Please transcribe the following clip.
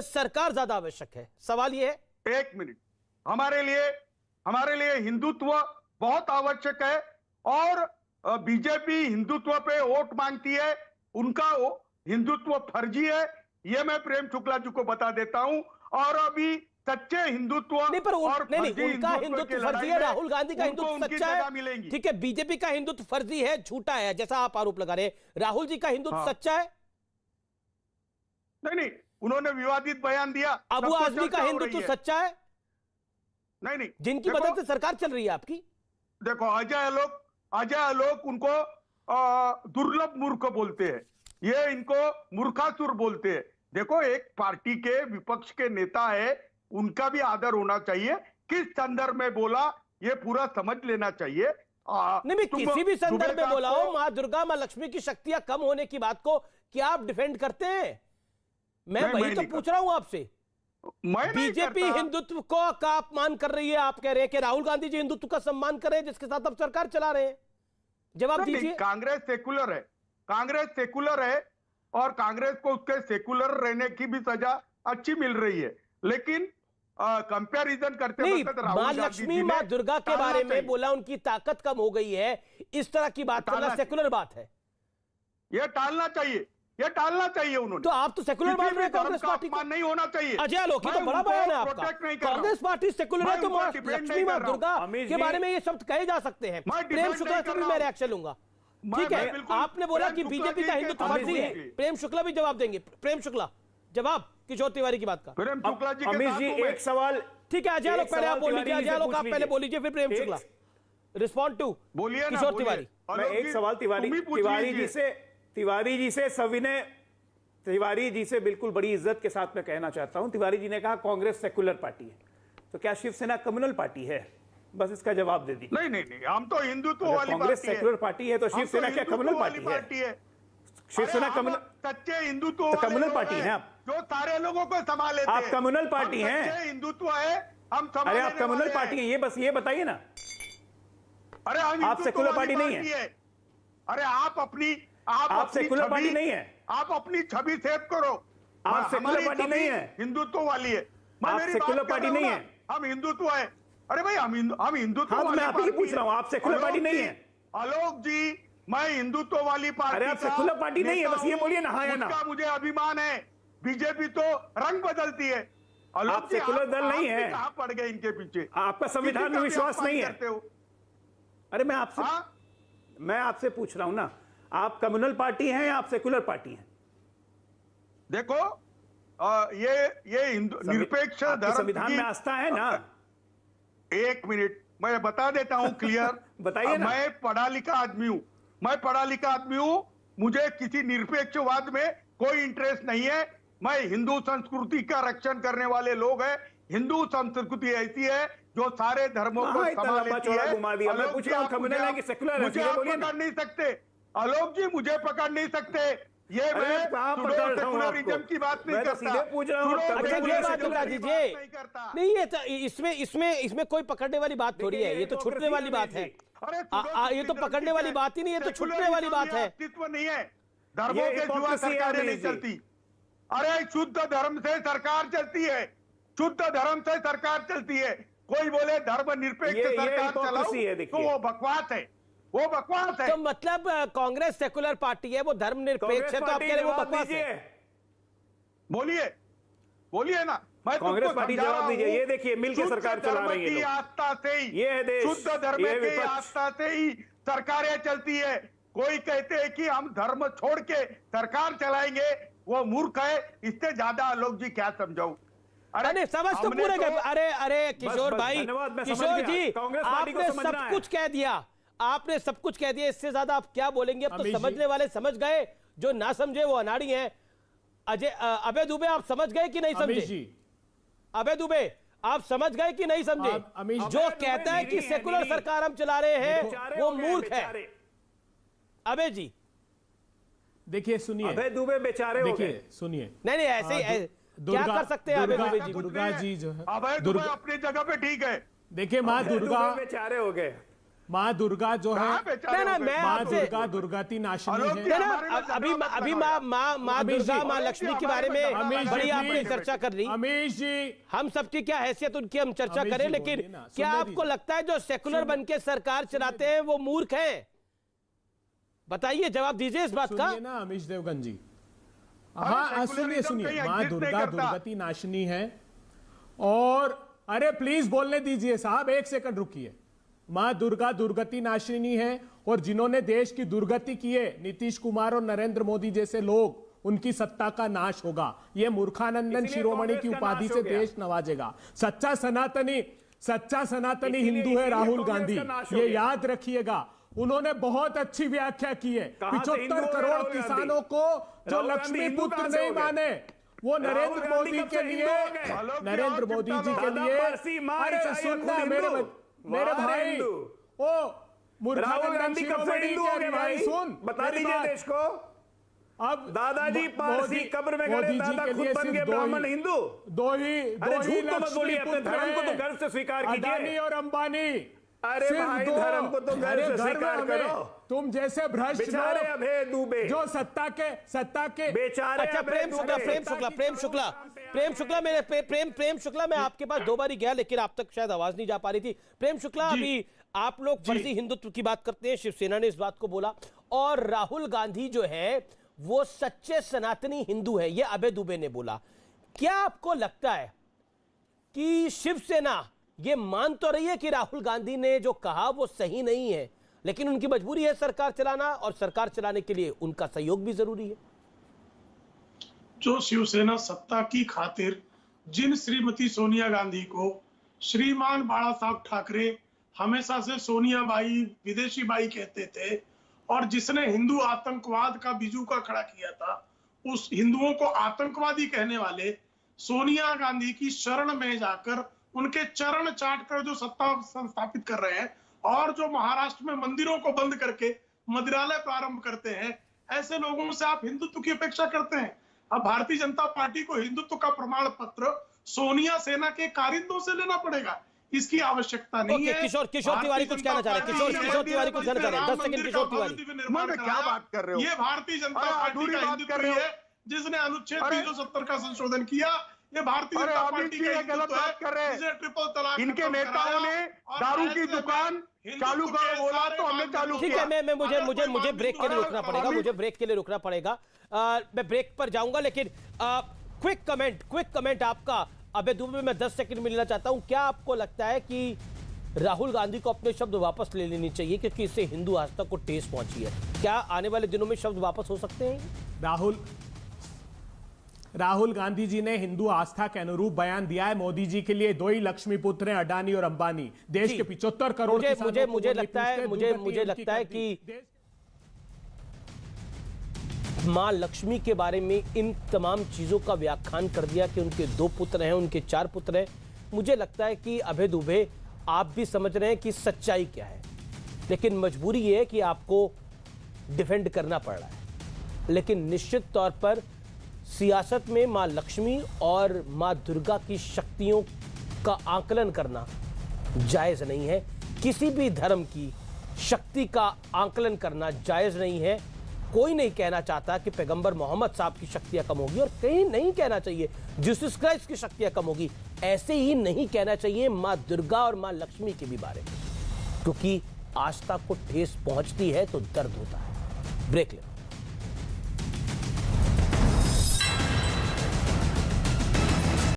सरकार ज्यादा आवश्यक है? सवाल ये है। एक मिनट, हमारे लिए हिंदुत्व बहुत आवश्यक है और बीजेपी हिंदुत्व पे वोट मांगती है, उनका हिंदुत्व फर्जी है, ये मैं प्रेम शुक्ला जी को बता देता हूं। और अभी सच्चे हिंदुत्व नहीं, पर और उनका हिंदुत्व फर्जी है, राहुल गांधी का हिंदुत्व सच्चा है। ठीक है, बीजेपी का हिंदुत्व फर्जी है, झूठा है, जैसा आप आरोप लगा रहे हैं। राहुल जी का हिंदुत्व सच्चा है? नहीं, उन्होंने विवादित बयान दिया। अबू आजमी का हिंदुत्व सच्चा है? नहीं, जिनकी मदद से सरकार चल रही है आपकी। देखो, अजय आलोक उनको दुर्लभ मूर्ख बोलते हैं, ये इनको मूर्खासुर बोलते हैं। देखो, एक पार्टी के विपक्ष के नेता है, उनका भी आदर होना चाहिए। किस संदर्भ में बोला ये पूरा समझ लेना चाहिए। नहीं, किसी भी संदर्भ में बोला हो, मां दुर्गा मां लक्ष्मी की शक्तियां कम होने की बात को क्या आप डिफेंड करते हैं? मैं वही तो पूछ रहा हूं आपसे। बीजेपी हिंदुत्व को का अपमान कर रही है, आप कह रहे हैं कि राहुल गांधी जी हिंदुत्व का सम्मान कर रहे हैं, जिसके साथ अब सरकार चला रहे हैं। जवाब दीजिए। कांग्रेस सेकुलर है और कांग्रेस को उसके सेकुलर रहने की भी सजा अच्छी मिल रही है, लेकिन कंपैरिजन करते वक्त मां लक्ष्मी मां दुर्गा के बारे में बोला उनकी ताकत कम हो गई है, इस तरह की बात करना सेकुलर बात है? यह टालना चाहिए उन्होंने। तो आप तो सेकुलर बात रहे हैं, कांग्रेस पार्टी को नहीं होना चाहिए। अजय आलोक, तो बड़ा बयान है आपका। कांग्रेस पार्टी सेकुलर है तो मां लक्ष्मी मां दुर्गा के बारे में ये शब्द कहे जा सकते हैं। प्रेम शुक्ला से भी मैं रिएक्शन लूंगा। ठीक है, आपने बोला कि बीजेपी का हिंदुत्व फर्जी है, प्रेम शुक्ला भी जवाब देंगे। प्रेम शुक्ला जवाब किशोर तिवारी की बात का। प्रेम शुक्ला जी, अमित जी एक सवाल। ठीक है, अजय आलोक पहले आप बोल लीजिए। अजय आलोक आप पहले बोल लीजिए, फिर प्रेम शुक्ला रिस्पॉन्ड टू बोलिए किशोर तिवारी। मैं एक सवाल तिवारी जी से बिल्कुल बड़ी इज्जत के साथ मैं कहना चाहता हूं। तिवारी जी ने कहा कांग्रेस सेकुलर पार्टी है, तो क्या शिवसेना कम्युनल पार्टी है? बस इसका जवाब दे दीजिए। नहीं, हम तो हिंदुत्व वाली कांग्रेस सेकुलर पार्टी है तो शिवसेना क्या कम्युनल पार्टी है? शिवसेना कम्युनल, सच्चे हिंदुत्व कम्युनल पार्टी है आप, जो सारे लोगों को संभाल लेते हैं। आप कम्युनल पार्टी हैं, हिंदुत्व है हम। अरे आप कम्युनल पार्टी है, ये बस ये बताइए ना। अरे आप सेकुलर पार्टी नहीं है। अरे आप सेकुलर पार्टी नहीं है, आप अपनी छवि सेव करो। आप सेकुलर पार्टी नहीं है, हिंदुत्व वाली है। आप सेकुलर पार्टी नहीं है, हम हिंदुत्व है। अरे भाई, हम हिंदुत्व हाँ, मैं आपसे पूछ रहा हूँ, आप सेकुलर पार्टी नहीं है। आलोक जी, मैं हिंदुत्व वाली पार्टी। अरे आप सेकुलर पार्टी नहीं है, बस ये बोलिए ना, हाँ या ना। मुझे अभिमान है। बीजेपी तो रंग बदलती है। आप सेकुलर दल नहीं है। कहां पड़ गए इनके पीछे? आपका संविधान में विश्वास नहीं है। अरे मैं आपसे पूछ रहा हूं ना, आप कम्युनल पार्टी हैं या आप सेकुलर पार्टी हैं? देखो, ये हिंदू निरपेक्ष धर्म, संविधान में आस्था है ना। एक मिनट, मैं बता देता हूं क्लियर। बताइए ना। मैं पढ़ा लिखा आदमी हूं, मुझे किसी निरपेक्षवाद में कोई इंटरेस्ट नहीं है। मैं हिंदू संस्कृति का रक्षण करने वाले लोग हैं। हिंदू संस्कृति ऐसी है जो सारे धर्मों को संभाल लेती है। मैं पूछ रहा हूं कम्युनल है कि सेकुलर है? मुझे आप पकड़ नहीं सकते आलोक जी, मुझे पकड़ नहीं सकते। ये मैं सेकुलरिज्म की बात नहीं करता, पूछ रहा हूं। अच्छा, ये बात बता दीजिए। नहीं, ये इसमें कोई पकड़ने वाली बात थोड़ी है, ये तो छूटने वाली बात है। ये तो पकड़ने वाली बात ही नहीं है, तो छूटने वाली बात है। अस्तित्व नहीं है, धर्मों के सिवा सरकारें नहीं चलती। अरे शुद्ध धर्म से सरकार चलती है, शुद्ध धर्म से सरकार चलती है। कोई बोले धर्म निरपेक्ष सरकार चलाओ, तो वो बकवास है, तो मतलब कांग्रेस सेकुलर पार्टी है, वो धर्म निरपेक्ष है, तो आप कह रहे हैं वो बकवास है? बोलिए ना। मैं कांग्रेस पार्टी जवाब दीजिए। ये देखिए, मिलकर सरकार चला रही है, आस्था से ही, ये है देश, शुद्ध धर्म की आस्था से ही सरकारें चलती है। कोई कहते हैं कि हम धर्म छोड़ के सरकार चलाएंगे, वो मूर्ख है। इससे ज्यादा लोग जी क्या समझाऊं? अरे समझ तो पूरे अरे किशोर भाई, किशोर जी, आपने सब कुछ कह दिया, आपने सब कुछ कह दिया। इससे ज्यादा आप क्या बोलेंगे? अब तो समझने वाले समझ गए, जो ना समझे वो अनाड़ी हैं। अभय दुबे, आप समझ गए कि नहीं समझे? अभय दुबे, आप समझ गए कि नहीं समझे? जो कहता है कि सेकुलर सरकार हम चला रहे हैं वो मूर्ख है। अभय जी देखिए, सुनिए। अभय दुबे बेचारे हो गए। सुनिए, नहीं ऐसे ही क्या कर सकते हैं अभय दुबे जी? दुर्गा जी जो है, अभय दुबे अपनी जगह पे ठीक है। देखिए, माँ दुर्गा बेचारे हो गए। माँ दुर्गा जो है, माँ दुर्गा दुर्गति नाशिनी है। अभी माँ दुर्गा, माँ लक्ष्मी के बारे में बड़ी आपने चर्चा कर ली। अमीश जी, हम सबकी क्या हैसियत उनकी हम चर्चा करें, लेकिन क्या आपको लगता है जो सेकुलर बन के सरकार चलाते हैं वो मूर्ख हैं? बताइए, जवाब दीजिए इस बात का। ना अमीश देवगन जी, हाँ सुनिए, माँ दुर्गा दुर्गति नाशिनी है। और अरे प्लीज बोलने दीजिए साहब, 1 सेकंड रुकिए। माँ दुर्गा दुर्गति नाशिनी है, और जिन्होंने देश की दुर्गति की है, नीतीश कुमार और नरेंद्र मोदी जैसे लोग, उनकी सत्ता का नाश होगा। ये मूर्खानंदन शिरोमणि की उपाधि से देश नवाजेगा। सच्चा सनातनी हिंदू है राहुल गांधी, ये याद रखिएगा। उन्होंने बहुत अच्छी व्याख्या की है। 75 करोड़ किसानों को जो लक्ष्मी पुत्र नहीं माने, वो नरेंद्र मोदी के लिए, नरेंद्र मोदी जी के लिए, अरे सुनना मेरे भाई, ओ मूर्खानंदन शिरोमणि के भाई, सुन बता दीजिए देश को। अब दादाजी पारसी, कब्र में गए, दादा खुद बन गए ब्राह्मण हिंदू। दो ही लक्ष्मी पुत्र धर्म को तो घर से स्वीकार कीजिए। अडानी और अंबानी, अरे भाई धर्म को तो घर से स्वीकार करो। तुम जैसे भ्रष्ट बेचारे अभय दुबे जो सत्ता के बेचारे। अच्छा प्रेम शुक्ला, मैं आपके पास 2 बार गया, लेकिन आप तक शायद आवाज नहीं जा पा रही थी। प्रेम शुक्ला, अभी आप लोग फर्जी हिंदुत्व की बात करते हैं, शिवसेना ने इस बात को बोला, और राहुल गांधी जो है वो सच्चे सनातनी हिंदू है, ये अभय दुबे ने बोला। क्या आपको लगता है कि शिवसेना ये मान तो रही है कि राहुल गांधी ने जो कहा वो सही नहीं है, लेकिन उनकी मजबूरी है सरकार चलाना, और सरकार चलाने के लिए उनका सहयोग भी जरूरी है? जो शिवसेना सत्ता की खातिर जिन श्रीमती सोनिया गांधी को श्रीमान बाला साहब ठाकरे हमेशा से सोनिया बाई, विदेशी बाई कहते थे, और जिसने हिंदू आतंकवाद का बीजू का खड़ा किया था, उस हिंदुओं को आतंकवादी कहने वाले सोनिया गांधी की शरण में जाकर उनके चरण चाट कर जो सत्ता संस्थापित कर रहे हैं, और जो महाराष्ट्र में मंदिरों को बंद करके मंदिरालय प्रारंभ करते हैं, ऐसे लोगों से आप हिंदुत्व की अपेक्षा करते हैं? अब भारतीय जनता पार्टी को हिंदुत्व का प्रमाण पत्र सोनिया सेना के कारिंदों से लेना पड़ेगा, इसकी आवश्यकता नहीं है। किशोर तिवारी कुछ कहना चाह रहे हैं। किशोर तिवारी कुछ कहना चाह रहे हैं। 10 सेकंड किशोर तिवारी। क्या बात कर रहे हो? ये भारतीय जनता पार्टी का हिंदुत्व है, जिसने अनुच्छेद 370 का संशोधन किया। ये भारतीय जनता पार्टी का गलत बात कर रहे हैं। ट्रिपल तलाक, इनके नेताओं ने दारू की दुकान चालू करो बोला तो हमने चालू किया। ठीक है, मुझे ब्रेक के लिए रुकना पड़ेगा, मुझे ब्रेक के लिए रुकना पड़ेगा। मैं ब्रेक पर जाऊंगा, लेकिन क्विक कमेंट आपका अबे दुबे में 10 सेकंड में लेना चाहता हूं। क्या आपको लगता है कि राहुल गांधी को अपने शब्द वापस ले लेनी चाहिए, क्योंकि इससे हिंदू आस्था को ठेस पहुंची है? क्या आने वाले दिनों में शब्द वापस हो सकते हैं? राहुल गांधी जी ने हिंदू आस्था के अनुरूप बयान दिया है। मोदी जी के लिए 2 ही लक्ष्मी पुत्र हैं, अडानी और अंबानी। देश के 75 करोड़ मुझे लगता है कि मां लक्ष्मी के बारे में इन तमाम चीजों का व्याख्यान कर दिया कि उनके 2 पुत्र हैं, उनके 4 पुत्र हैं। मुझे लगता है कि अभय दुबे आप भी समझ रहे हैं कि सच्चाई क्या है, लेकिन मजबूरी ये है कि आपको डिफेंड करना पड़ रहा है। लेकिन निश्चित तौर पर सियासत में मां लक्ष्मी और मां दुर्गा की शक्तियों का आकलन करना जायज नहीं है। किसी भी धर्म की शक्ति का आकलन करना जायज नहीं है। कोई नहीं कहना चाहता कि पैगंबर मोहम्मद साहब की शक्तियां कम होगी, और कहीं नहीं कहना चाहिए जीसस क्राइस्ट की शक्तियां कम होगी। ऐसे ही नहीं कहना चाहिए मां दुर्गा और मां लक्ष्मी के भी बारे में, क्योंकि आस्था को ठेस पहुंचती है तो दर्द होता है। ब्रेक ले।